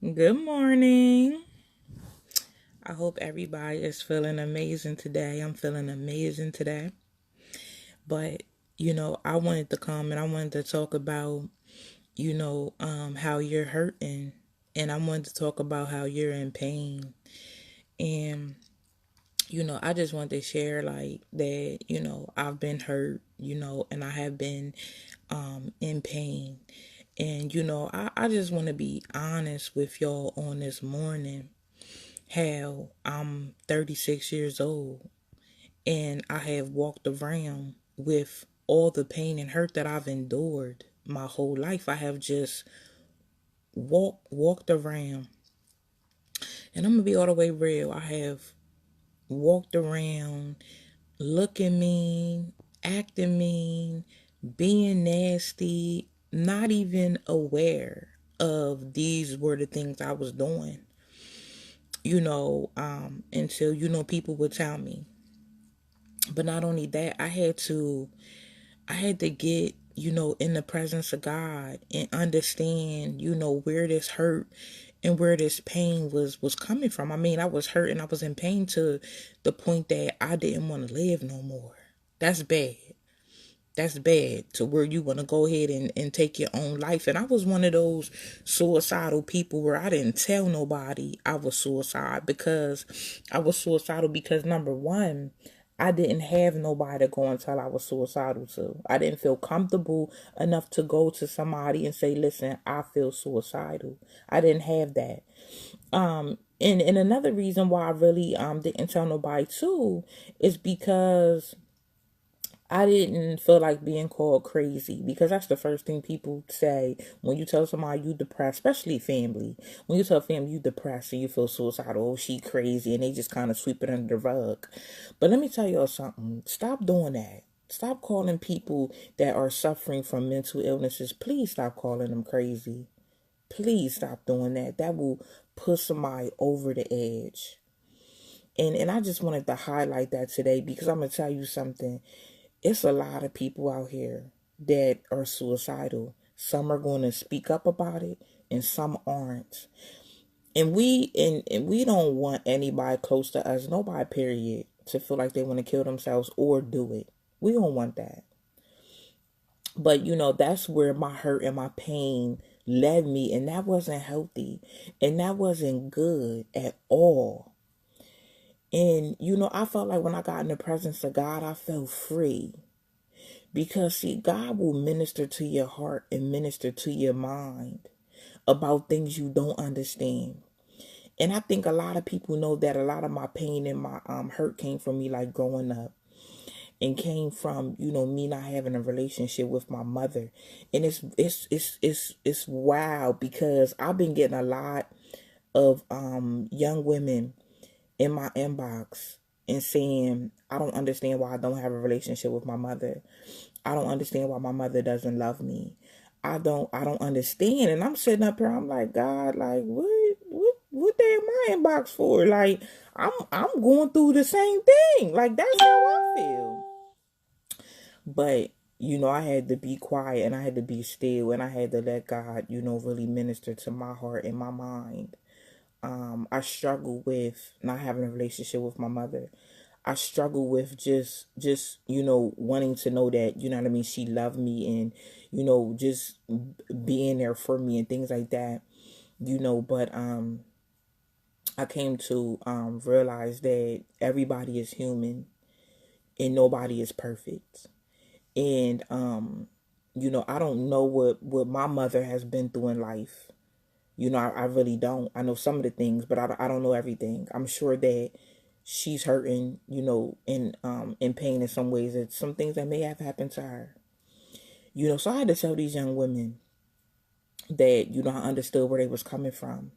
Good morning. I hope everybody is feeling amazing today. I'm feeling amazing today. But, I wanted to come and I wanted to talk about, how you're hurting. And I wanted to talk about how you're in pain. And, I just wanted to share like that, I've been hurt, and I have been in pain. And, I just want to be honest with y'all on this morning. How I'm 36 years old and I have walked around with all the pain and hurt that I've endured my whole life. I have just walked around, and I'm gonna be all the way real. I have walked around looking mean, acting mean, being nasty, not even aware of these were the things I was doing. Until people would tell me. But not only that, I had to get, in the presence of God and understand, where this hurt and where this pain was coming from. I mean, I was hurt and I was in pain to the point that I didn't want to live no more. That's bad. That's bad to where you want to go ahead and take your own life. And I was one of those suicidal people where I didn't tell nobody I was suicidal because number one, I didn't have nobody to go and tell I was suicidal to. I didn't feel comfortable enough to go to somebody and say, listen, I feel suicidal. I didn't have that. And another reason why I really didn't tell nobody too is because I didn't feel like being called crazy, because that's the first thing people say when you tell somebody you depressed, especially family. When you tell family you depressed and you feel suicidal, oh, she crazy, and they just kind of sweep it under the rug. But let me tell y'all something. Stop doing that. Stop calling people that are suffering from mental illnesses. Please stop calling them crazy. Please stop doing that. That will push somebody over the edge. And I just wanted to highlight that today because I'm going to tell you something. It's a lot of people out here that are suicidal. Some are going to speak up about it and some aren't. And we don't want anybody close to us, nobody period, to feel like they want to kill themselves or do it. We don't want that. But that's where my hurt and my pain led me, and that wasn't healthy and that wasn't good at all. And I felt like when I got in the presence of God, I felt free. Because, see, God will minister to your heart and minister to your mind about things you don't understand. And I think a lot of people know that a lot of my pain and my hurt came from me like growing up, and came from me not having a relationship with my mother. And it's wild because I've been getting a lot of young women in my inbox and saying, I don't understand why I don't have a relationship with my mother. I don't understand why my mother doesn't love me. I don't understand. And I'm sitting up here, I'm like, God, like what they in my inbox for? Like I'm going through the same thing. Like that's how I feel. But I had to be quiet and I had to be still and I had to let God, really minister to my heart and my mind. I struggle with not having a relationship with my mother. I struggle with just wanting to know that what I mean, she loved me, and just being there for me and things like that. But I came to realize that everybody is human and nobody is perfect. And I don't know what my mother has been through in life. I really don't. I know some of the things, but I don't know everything. I'm sure that she's hurting, in pain in some ways. It's some things that may have happened to her. So I had to tell these young women that, I understood where they was coming from.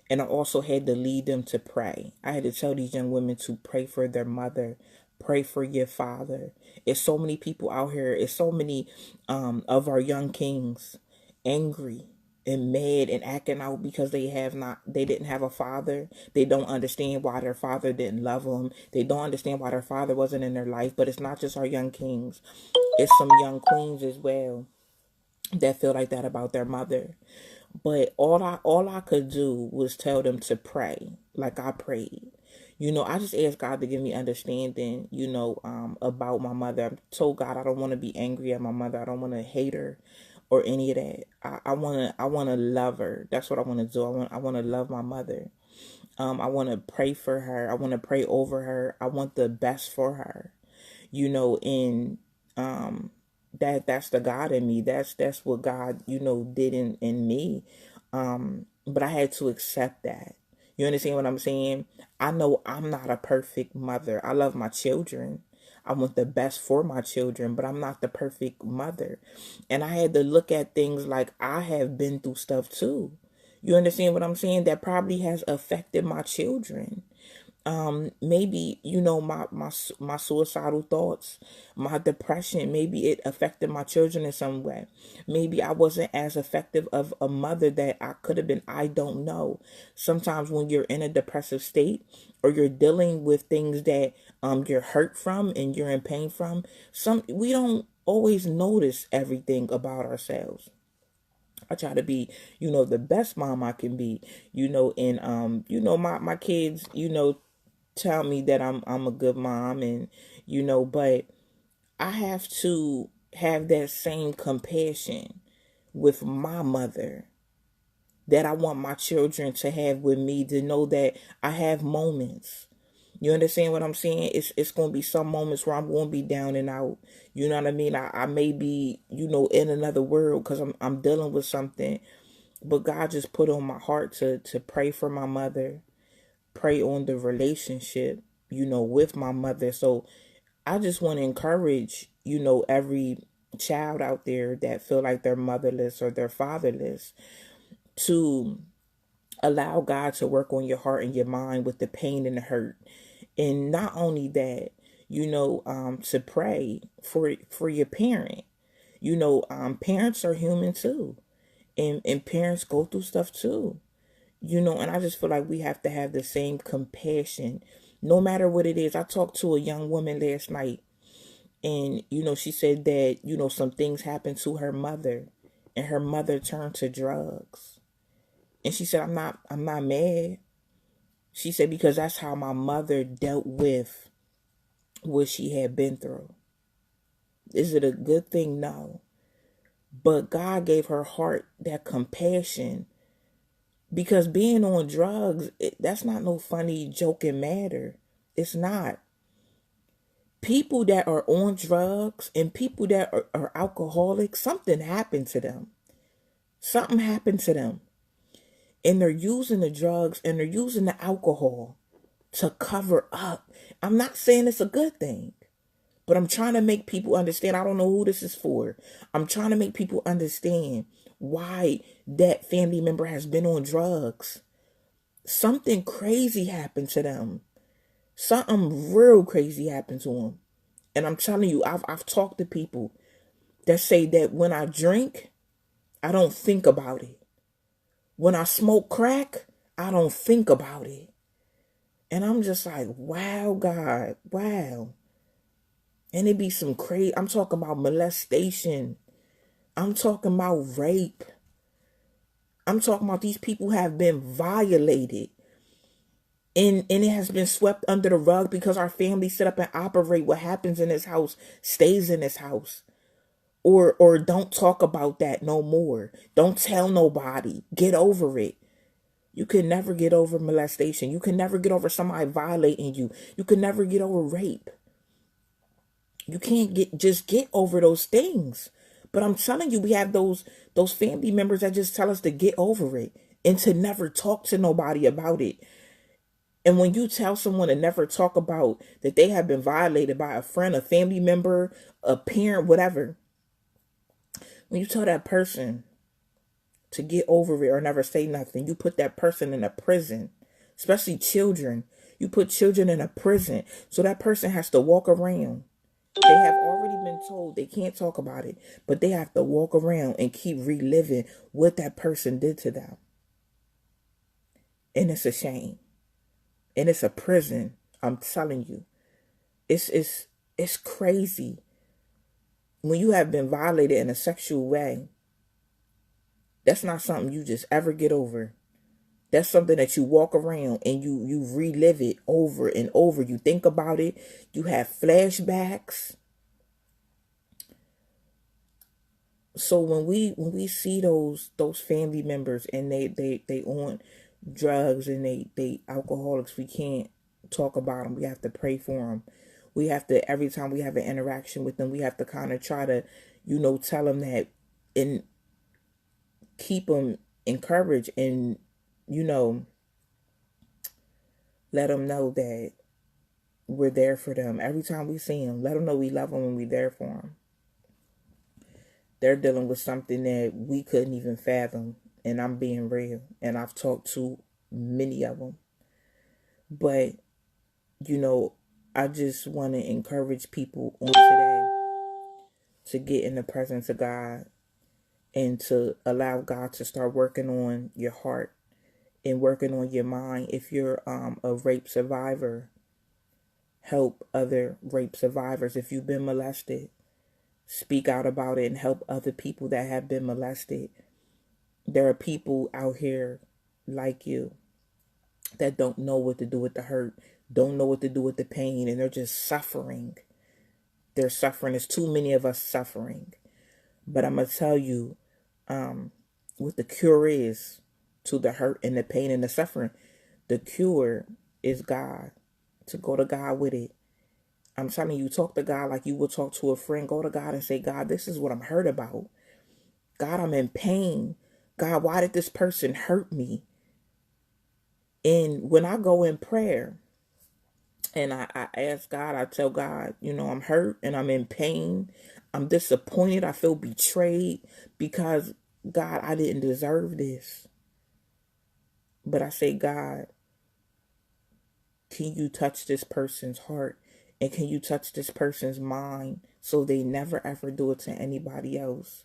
And I also had to lead them to pray. I had to tell these young women to pray for their mother, pray for your father. It's so many people out here. It's so many of our young kings angry and mad and acting out because they didn't have a father. They don't understand why their father didn't love them. They don't understand why their father wasn't in their life. But it's not just our young kings. It's some young queens as well that feel like that about their mother. But all I could do was tell them to pray, like I prayed. I just asked God to give me understanding, about my mother. I told God I don't want to be angry at my mother. I don't want to hate her or any of that. I wanna love her. That's what I want to do. I wanna love my mother. I want to pray for her. I want to pray over her. I want the best for her. And um that's the God in me. That's what God, did in me. But I had to accept that. You understand what I'm saying? I know I'm not a perfect mother. I love my children. I want the best for my children, but I'm not the perfect mother. And I had to look at things like I have been through stuff too. You understand what I'm saying? That probably has affected my children. Maybe, my suicidal thoughts, my depression, maybe it affected my children in some way. Maybe I wasn't as effective of a mother that I could have been. I don't know. Sometimes when you're in a depressive state, or you're dealing with things that you're hurt from and you're in pain from, we don't always notice everything about ourselves. I try to be, the best mom I can be, and my kids, tell me that I'm a good mom, and but I have to have that same compassion with my mother that I want my children to have with me, to know that I have moments. You understand what I'm saying? It's gonna be some moments where I'm gonna be down and out. You know what I mean? I may be, in another world because I'm dealing with something. But God just put on my heart to pray for my mother, pray on the relationship, with my mother. So I just want to encourage, every child out there that feel like they're motherless or they're fatherless, to allow God to work on your heart and your mind with the pain and the hurt. And not only that, to pray for your parent. Parents are human too. And parents go through stuff too. And I just feel like we have to have the same compassion, no matter what it is. I talked to a young woman last night, and, she said that, some things happened to her mother, and her mother turned to drugs. And she said, I'm not mad. She said, because that's how my mother dealt with what she had been through. Is it a good thing? No. But God gave her heart that compassion, because being on drugs, that's not no funny joking matter. It's not. People that are on drugs and people that are alcoholics, something happened to them. Something happened to them. And they're using the drugs and they're using the alcohol to cover up. I'm not saying it's a good thing, but I'm trying to make people understand. I don't know who this is for. I'm trying to make people understand why that family member has been on drugs. Something crazy happened to them. Something real crazy happened to them. And I'm telling you, I've talked to people that say that when I drink, I don't think about it. When I smoke crack, I don't think about it. And I'm just like, wow, God, wow. And it be some crazy, I'm talking about molestation. I'm talking about rape. I'm talking about these people have been violated. And it has been swept under the rug because our family set up and operate. What happens in this house stays in this house. Or don't talk about that no more. Don't tell nobody. Get over it. You can never get over molestation. You can never get over somebody violating you. You can never get over rape. You can't just get over those things. But I'm telling you, we have those family members that just tell us to get over it and to never talk to nobody about it. And when you tell someone to never talk about that they have been violated by a friend, a family member, a parent, whatever, when you tell that person to get over it or never say nothing, you put that person in a prison, especially children. You put children in a prison. So that person has to walk around. They have already been told they can't talk about it, but they have to walk around and keep reliving what that person did to them. And it's a shame. And it's a prison. I'm telling you. It's crazy. When you have been violated in a sexual way, That's not something you just ever get over. That's something that you walk around and you relive it over and over. You think about it. You have flashbacks. So when we see those family members and they on drugs and they alcoholics, we can't talk about them. We have to pray for them. We have to, every time we have an interaction with them, we have to kind of try to, tell them that, and keep them encouraged, and you know let them know that we're there for them. Every time we see them, let them know we love them and we're there for them. They're dealing with something that we couldn't even fathom, and I'm being real, and I've talked to many of them. But you know I just want to encourage people on today to get in the presence of God, and to allow God to start working on your heart and working on your mind. If you're a rape survivor, help other rape survivors. If you've been molested, speak out about it and help other people that have been molested. There are people out here like you that don't know what to do with the hurt, don't know what to do with the pain, and they're just suffering. They're suffering. There's too many of us suffering. But I'm going to tell you what the cure is to the hurt and the pain and the suffering. The cure is God. To go to God with it. I'm telling you, talk to God like you would talk to a friend. Go to God and say, God, this is what I'm hurt about. God, I'm in pain. God, why did this person hurt me? And when I go in prayer and I ask God, I tell God, I'm hurt and I'm in pain. I'm disappointed. I feel betrayed because, God, I didn't deserve this. But I say, God, can you touch this person's heart? And can you touch this person's mind so they never ever do it to anybody else?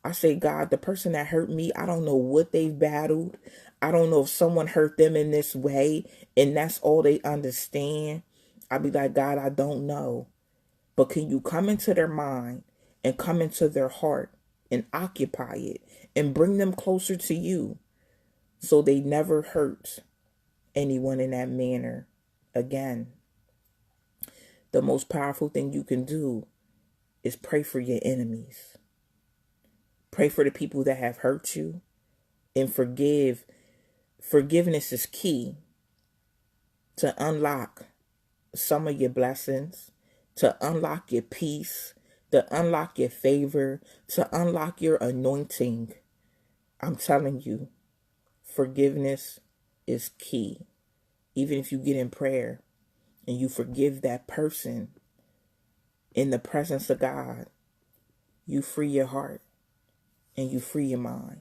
I say, God, the person that hurt me, I don't know what they've battled. I don't know if someone hurt them in this way and that's all they understand. I be like, God, I don't know. But can you come into their mind and come into their heart and occupy it and bring them closer to you so they never hurt anyone in that manner again? The most powerful thing you can do is pray for your enemies. Pray for the people that have hurt you and forgive. Forgiveness is key to unlock some of your blessings, to unlock your peace, to unlock your favor, to unlock your anointing. I'm telling you, forgiveness is key. Even if you get in prayer and you forgive that person in the presence of God, you free your heart and you free your mind.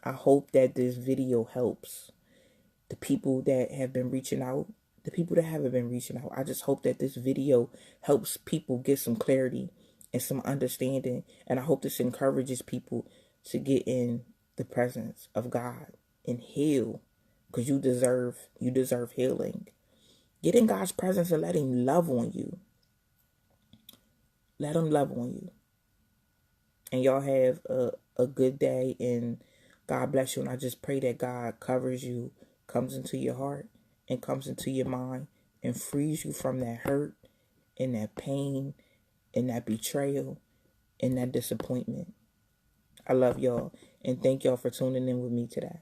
I hope that this video helps the people that have been reaching out, the people that haven't been reaching out. I just hope that this video helps people get some clarity and some understanding. And I hope this encourages people to get in the presence of God and heal, because you deserve healing. Get in God's presence and let him love on you. Let him love on you. And y'all have a good day, and God bless you. And I just pray that God covers you, comes into your heart and comes into your mind and frees you from that hurt and that pain and that betrayal and that disappointment. I love y'all, and thank y'all for tuning in with me today.